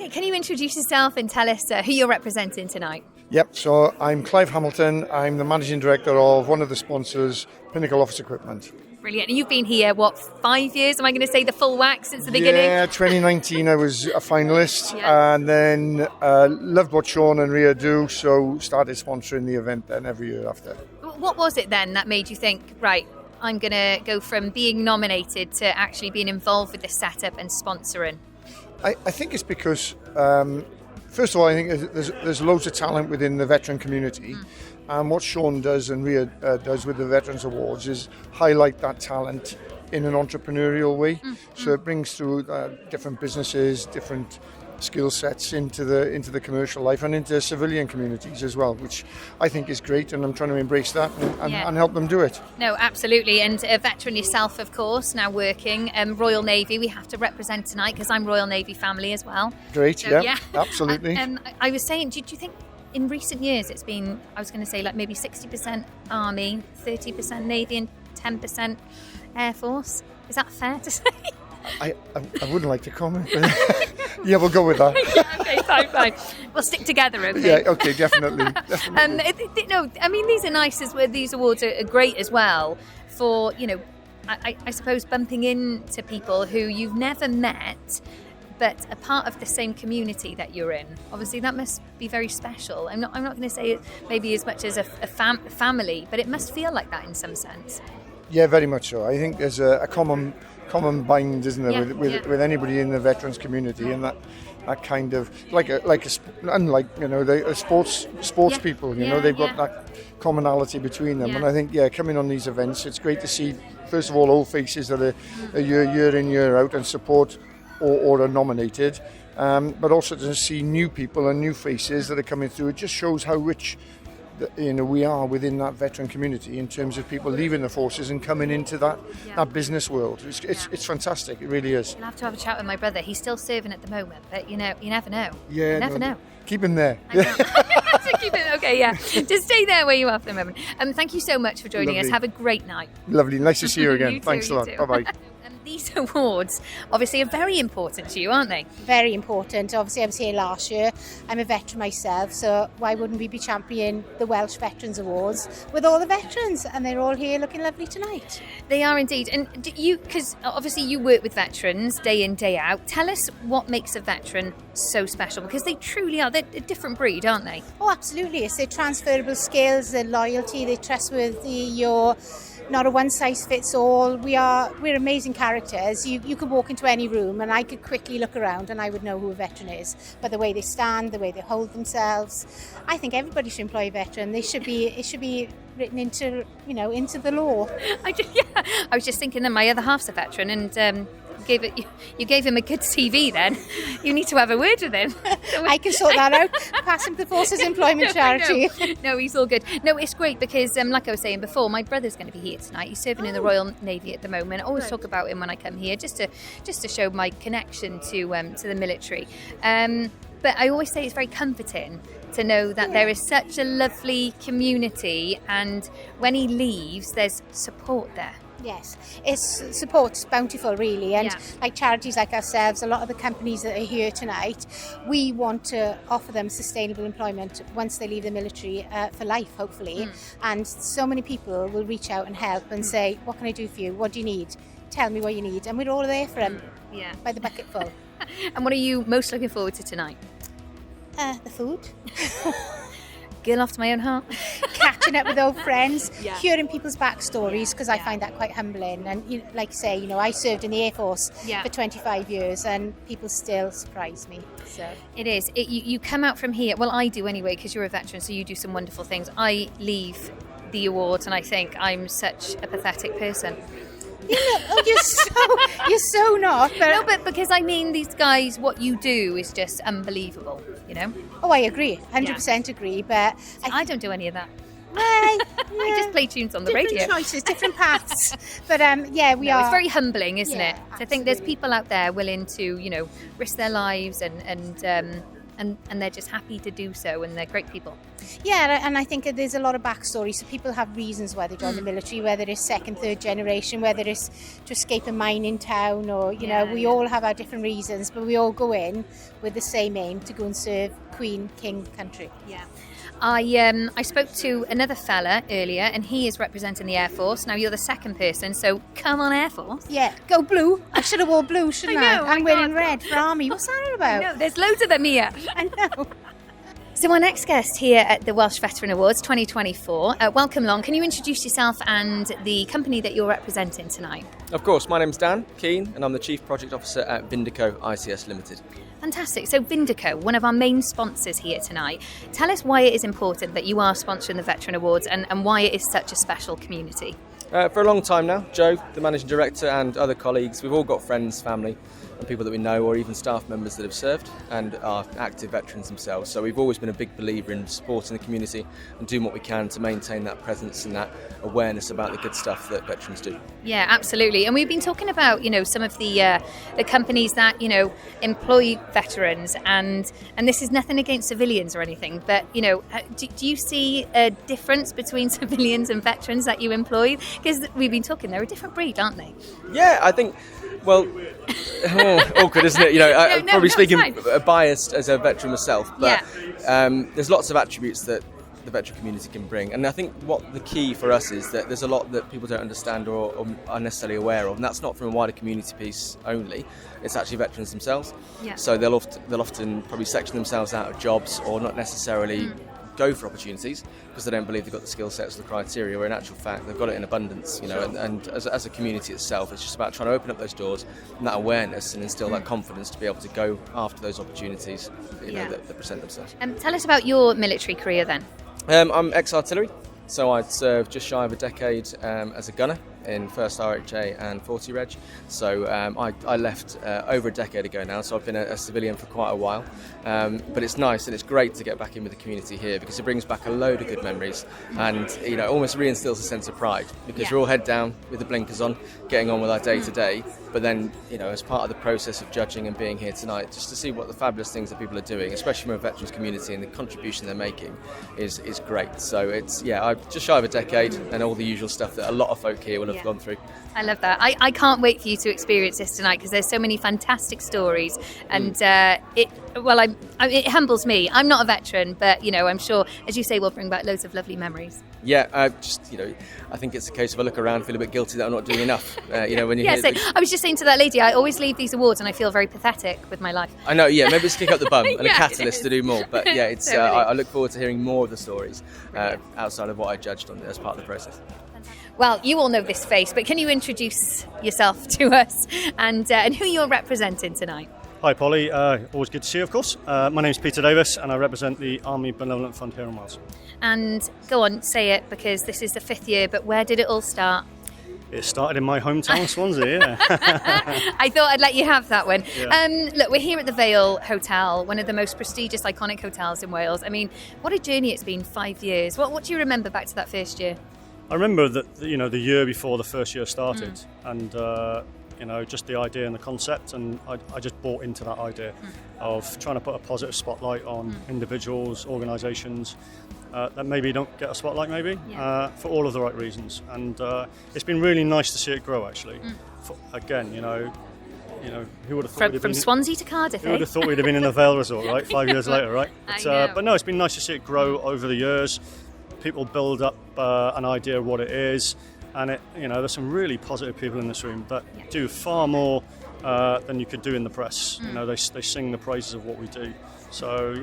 can you introduce yourself and tell us who you're representing tonight? Yep, so I'm Clive Hamilton. I'm the Managing Director of one of the sponsors, Pinnacle Office Equipment. Brilliant. And you've been here, 5 years? Am I going to say the full whack since the beginning? Yeah, 2019 I was a finalist, and then loved what Sean and Ria do, so started sponsoring the event then every year after. What was it then that made you think, right, I'm going to go from being nominated to actually being involved with the setup and sponsoring? I think it's because, first of all, I think there's loads of talent within the veteran community. And what Sean does and Ria does with the Veterans Awards is highlight that talent in an entrepreneurial way. So it brings through different businesses, different skill sets into the commercial life and into civilian communities as well, which I think is great, and I'm trying to embrace that and help them do it. No, absolutely. And a veteran yourself, of course, now working Royal Navy. We have to represent tonight because I'm Royal Navy family as well. Great, so, yeah, absolutely. I was saying, do you think in recent years it's been, I was going to say, like maybe 60% Army, 30% Navy and 10% Air Force? Is that fair to say? I wouldn't like to comment, but yeah, we'll go with that. Okay, fine. We'll stick together, okay? Yeah, okay, definitely. No, I mean, these are nice, these awards are great as well for, I suppose bumping into people who you've never met, but a part of the same community that you're in. Obviously, that must be very special. I'm not going to say it maybe as much as a family, but it must feel like that in some sense. Yeah, very much so. I think there's a common bind, isn't there, with anybody in the veterans community, and that kind of unlike the sports people, they've got that commonality between them. And I think coming on these events, it's great to see first of all old faces that are year in year out and support or are nominated, but also to see new people and new faces that are coming through. It just shows how rich we are within that veteran community in terms of people leaving the forces and coming into that business world. It's fantastic. It really is. I'll have to have a chat with my brother. He's still serving at the moment, but you never know. Yeah, you never know. Keep him there. So keep it. Okay, yeah. Just stay there where you are for the moment. Thank you so much for joining us. Have a great night. Lovely. Nice to see you again. You too, Thanks a lot. Bye bye. These awards obviously are very important to you, aren't they? Very important. Obviously I was here last year. I'm a veteran myself, so why wouldn't we be championing the Welsh Veterans Awards with all the veterans? And they're all here looking lovely tonight. They are indeed. And because obviously you work with veterans day in, day out, tell us what makes a veteran so special, because they truly are. They're a different breed, aren't they? Oh, absolutely. It's their transferable skills, their loyalty, their trustworthy, you're not a one-size-fits-all. We're amazing characters. You could walk into any room and I could quickly look around and I would know who a veteran is. But the way they stand, the way they hold themselves, I think everybody should employ a veteran. It should be written into the law. I was just thinking that my other half's a veteran, and you gave him a good CV then. You need to have a word with him. I can sort that out. Pass him to the Forces Employment Charity. No, he's all good. No, it's great because, like I was saying before, my brother's going to be here tonight. He's serving in the Royal Navy at the moment. I always talk about him when I come here, just to show my connection to the military. But I always say it's very comforting to know that there is such a lovely community, and when he leaves, there's support there. Yes, it's support's bountiful really, and like charities like ourselves, a lot of the companies that are here tonight, we want to offer them sustainable employment once they leave the military for life, hopefully. And so many people will reach out and help and say, what can I do for you? What do you need? Tell me what you need. And we're all there for them by the bucketful. And what are you most looking forward to tonight? The food. Girl after my own heart. Catching up with old friends, hearing people's backstories, because I find that quite humbling. And like I say, I served in the Air Force for 25 years and people still surprise me. So it is. You come out from here, well I do anyway, because you're a veteran, so you do some wonderful things. I leave the awards and I think I'm such a pathetic person. You're so not. But because I mean, these guys, what you do is just unbelievable, Oh, I agree, 100% agree, but I don't do any of that. I just play tunes on the radio. Different choices, different paths. But we are. It's very humbling, isn't it? Absolutely. To think there's people out there willing to, risk their lives and and they're just happy to do so, and they're great people. Yeah, and I think there's a lot of backstory, so people have reasons why they join the military, whether it's second, third generation, whether it's to escape a mine in town, or we all have our different reasons, but we all go in with the same aim, to go and serve Queen, King, country. Yeah. I spoke to another fella earlier, and he is representing the Air Force. Now you're the second person, so come on, Air Force. Yeah, go blue. I should have worn blue, shouldn't I? I'm wearing red for Army. What's that all about? No, there's loads of them here. I know. So our next guest here at the Welsh Veteran Awards 2024, welcome along. Can you introduce yourself and the company that you're representing tonight? Of course, my name's Dan Keane, and I'm the Chief Project Officer at Vindico ICS Limited. Fantastic. So Vindico, one of our main sponsors here tonight. Tell us why it is important that you are sponsoring the Veteran Awards, and why it is such a special community. For a long time now, Joe, the Managing Director, and other colleagues, we've all got friends, family, and people that we know, or even staff members that have served and are active veterans themselves. So we've always been a big believer in supporting the community and doing what we can to maintain that presence and that awareness about the good stuff that veterans do. Yeah, absolutely. And we've been talking about, some of the companies that, employ veterans, and this is nothing against civilians or anything, but, do you see a difference between civilians and veterans that you employ? Because we've been talking, they're a different breed, aren't they? Yeah, I think, well, awkward, isn't it? Probably speaking biased as a veteran myself, but there's lots of attributes that the veteran community can bring, and I think what the key for us is that there's a lot that people don't understand or are necessarily aware of, and that's not from a wider community piece only. It's actually veterans themselves. Yeah. So they'll often probably section themselves out of jobs, or not necessarily go for opportunities because they don't believe they've got the skill sets or the criteria, where in actual fact they've got it in abundance, and as a community itself, it's just about trying to open up those doors and that awareness and instill that confidence to be able to go after those opportunities that present themselves. Tell us about your military career then. I'm ex-artillery, so I'd served just shy of a decade as a gunner in 1st RHA and 40 Reg. So I left over a decade ago now, so I've been a civilian for quite a while. But it's nice and it's great to get back in with the community here, because it brings back a load of good memories, and almost reinstills a sense of pride, because we're all head down with the blinkers on, getting on with our day to day. But then, as part of the process of judging and being here tonight, just to see what the fabulous things that people are doing, especially from a veterans community, and the contribution they're making is great. So it's, I'm just shy of a decade, and all the usual stuff that a lot of folk here will have gone through. I love that. I can't wait for you to experience this tonight, because there's so many fantastic stories, and it humbles me. I'm not a veteran, but I'm sure, as you say, we'll bring back loads of lovely memories. Yeah, I think it's a case of I look around, feel a bit guilty that I'm not doing enough. When you I was just saying to that lady, I always leave these awards and I feel very pathetic with my life. I know, maybe it's kick up the bum and a catalyst to do more. But it's totally. I look forward to hearing more of the stories outside of what I judged on as part of the process. Well, you all know this face, but can you introduce yourself to us and who you're representing tonight? Hi Polly, always good to see you, of course. My name's Peter Davies, and I represent the Army Benevolent Fund here in Wales. And go on, say it, because this is the 5th year, but where did it all start? It started in my hometown, Swansea, I thought I'd let you have that one. Yeah. Look, we're here at the Vale Hotel, one of the most prestigious, iconic hotels in Wales. I mean, what a journey it's been, 5 years. What do you remember back to that first year? I remember that, the year before the first year started, and just the idea and the concept, and I just bought into that idea of trying to put a positive spotlight on individuals, organisations that maybe don't get a spotlight, for all of the right reasons. And it's been really nice to see it grow, actually. Again, who would have thought from Swansea to Cardiff? Who would have thought we'd have been in the Vale Resort, right? 5 years later, right? But no, it's been nice to see it grow over the years. People build up an idea of what it is, and there's some really positive people in this room that do far more than you could do in the press. They sing the praises of what we do. So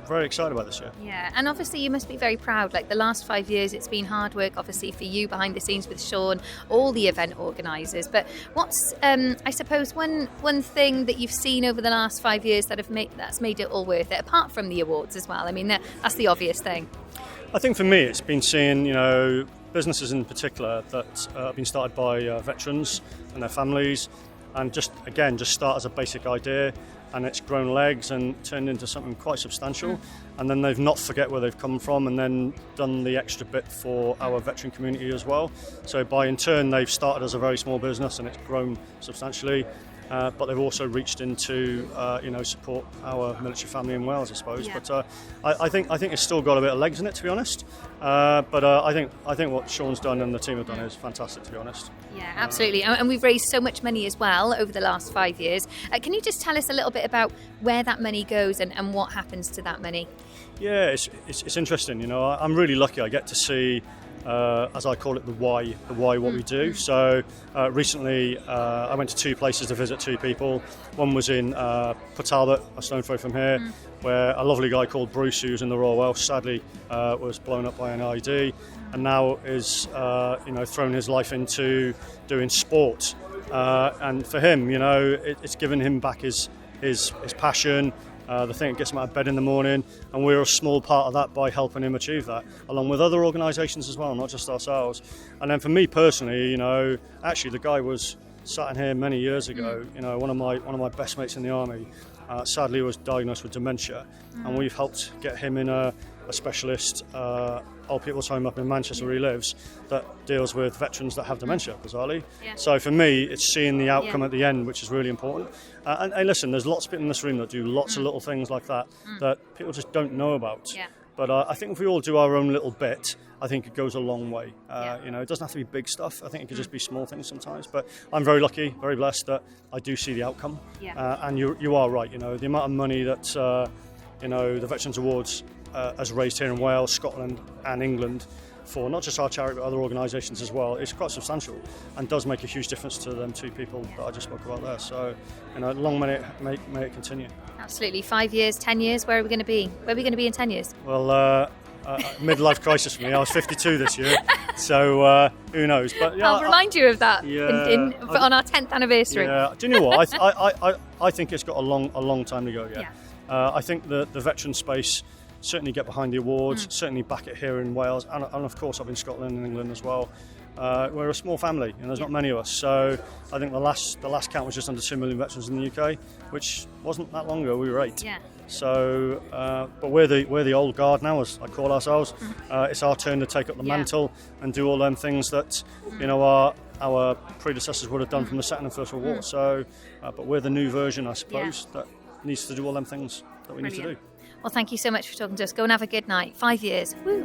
very excited about this year. Yeah, and obviously you must be very proud. Like the last 5 years, it's been hard work, obviously for you behind the scenes with Sean, all the event organisers. But what's, I suppose, one thing that you've seen over the last 5 years that's made it all worth it, apart from the awards as well? I mean, that's the obvious thing. I think for me, it's been seeing businesses in particular that have been started by veterans and their families, and just start as a basic idea, and it's grown legs and turned into something quite substantial, and then they've not forget where they've come from, and then done the extra bit for our veteran community as well. So in turn they've started as a very small business and it's grown substantially, but they've also reached into support our military family in Wales, I suppose. Yeah. But I think it's still got a bit of legs in it, to be honest. But I think what Sean's done and the team have done is fantastic, to be honest. Yeah, absolutely. And we've raised so much money as well over the last 5 years. Can you just tell us a little bit about where that money goes and what happens to that money? Yeah, it's interesting. I'm really lucky. I get to see, as I call it, the why what we do. So recently I went to 2 places to visit 2 people. One was in Port Talbot, a stone's throw from here, where a lovely guy called Bruce, who's in the Royal Welsh, sadly was blown up by an IED, and now is thrown his life into doing sport. And for him, it's given him back his passion. The thing that gets him out of bed in the morning, and we're a small part of that by helping him achieve that, along with other organisations as well, not just ourselves. And then for me personally, actually the guy was sat in here many years ago. One of my best mates in the army, sadly was diagnosed with dementia, and we've helped get him in a specialist old people's home up in Manchester where he lives that deals with veterans that have dementia, bizarrely. Yeah. So for me, it's seeing the outcome at the end, which is really important. And listen, there's lots of people in this room that do lots of little things like that that people just don't know about. Yeah. But I think if we all do our own little bit, I think it goes a long way. It doesn't have to be big stuff. I think it could just be small things sometimes. But I'm very lucky, very blessed that I do see the outcome. Yeah. And you are right. The amount of money that the Veterans Awards has raised here in Wales, Scotland, and England for not just our charity but other organisations as well, is quite substantial and does make a huge difference to them 2 people that I just spoke about there. So, long may it continue. Absolutely. 5 years, 10 years, where are we going to be? Where are we going to be in 10 years? Well, midlife crisis for me. I was 52 this year, so who knows? But I'll remind you of that on our 10th anniversary. Yeah. Do you know what? I think it's got a long time to go. Yeah. I think the veteran space. Certainly get behind the awards, certainly back it here in Wales, and of course up in Scotland and England as well. We're a small family, and there's not many of us, so I think the last count was just under 2 million veterans in the UK, which wasn't that long ago. We were 8. Yeah. So, but we're the old guard now, as I call ourselves. It's our turn to take up the mantle and do all them things that our predecessors would have done from the Second and First World War. So, but we're the new version, I suppose, that needs to do all them things that we need to do. Well, thank you so much for talking to us. Go and have a good night. 5 years. Woo.